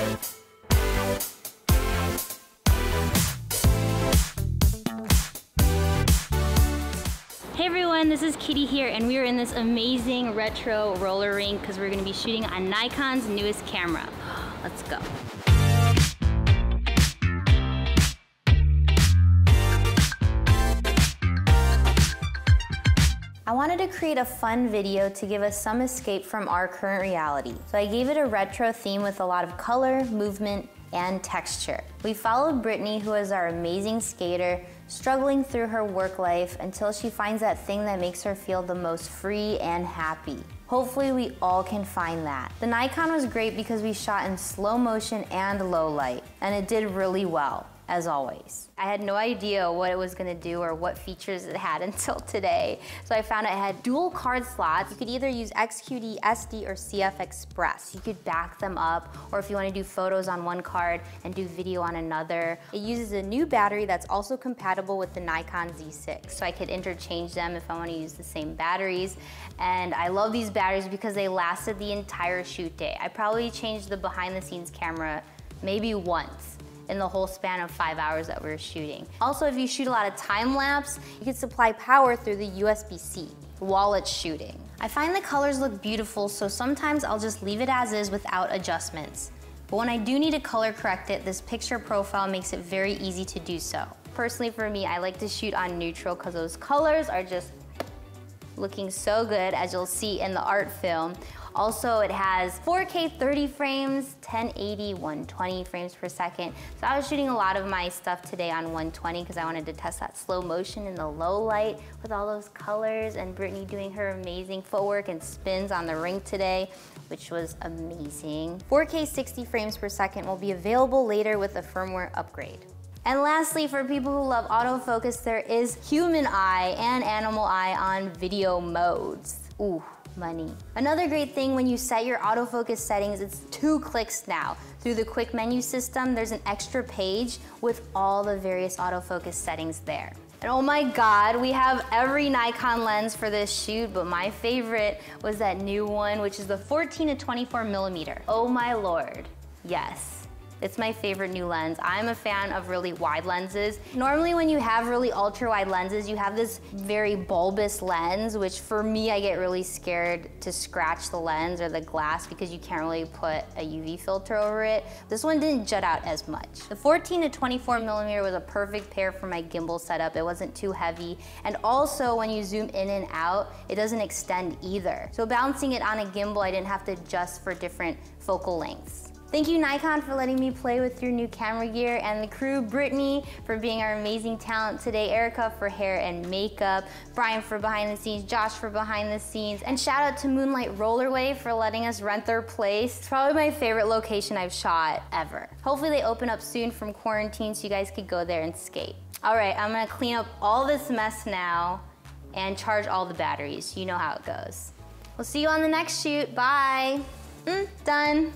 Hey everyone, this is Kitty here, and we are in this amazing retro roller rink because we're going to be shooting on Nikon's newest camera. Let's go. I wanted to create a fun video to give us some escape from our current reality. So I gave it a retro theme with a lot of color, movement, and texture. We followed Brittany, who is our amazing skater, struggling through her work life until she finds that thing that makes her feel the most free and happy. Hopefully we all can find that. The Nikon was great because we shot in slow motion and low light, and it did really well, as always. I had no idea what it was gonna do or what features it had until today. So I found it had dual card slots. You could either use XQD, SD, or CF Express. You could back them up, or if you wanna do photos on one card and do video on another. It uses a new battery that's also compatible with the Nikon Z6. So I could interchange them if I wanna use the same batteries. And I love these batteries because they lasted the entire shoot day. I probably changed the behind the scenes camera maybe once in the whole span of 5 hours that we were shooting. Also, if you shoot a lot of time lapse, you can supply power through the USB-C while it's shooting. I find the colors look beautiful, so sometimes I'll just leave it as is without adjustments. But when I do need to color correct it, this picture profile makes it very easy to do so. Personally for me, I like to shoot on neutral because those colors are just looking so good, as you'll see in the art film. Also, it has 4K 30 frames, 1080, 120 frames per second. So I was shooting a lot of my stuff today on 120 because I wanted to test that slow motion in the low light with all those colors, and Brittany doing her amazing footwork and spins on the rink today, which was amazing. 4K 60 frames per second will be available later with a firmware upgrade. And lastly, for people who love autofocus, there is human eye and animal eye on video modes. Ooh, money. Another great thing when you set your autofocus settings, it's 2 clicks now. Through the quick menu system, there's an extra page with all the various autofocus settings there. And oh my God, we have every Nikon lens for this shoot, but my favorite was that new one, which is the 14 to 24 millimeter. Oh my Lord, yes. It's my favorite new lens. I'm a fan of really wide lenses. Normally when you have really ultra wide lenses, you have this very bulbous lens, which for me, I get really scared to scratch the lens or the glass because you can't really put a UV filter over it. This one didn't jut out as much. The 14 to 24 millimeter was a perfect pair for my gimbal setup. It wasn't too heavy. And also when you zoom in and out, it doesn't extend either. So balancing it on a gimbal, I didn't have to adjust for different focal lengths. Thank you, Nikon, for letting me play with your new camera gear, and the crew, Brittany, for being our amazing talent today, Erica for hair and makeup, Brian for behind the scenes, Josh for behind the scenes, and shout out to Moonlight Rollerway for letting us rent their place. It's probably my favorite location I've shot ever. Hopefully they open up soon from quarantine so you guys could go there and skate. All right, I'm gonna clean up all this mess now and charge all the batteries. You know how it goes. We'll see you on the next shoot. Bye. Done.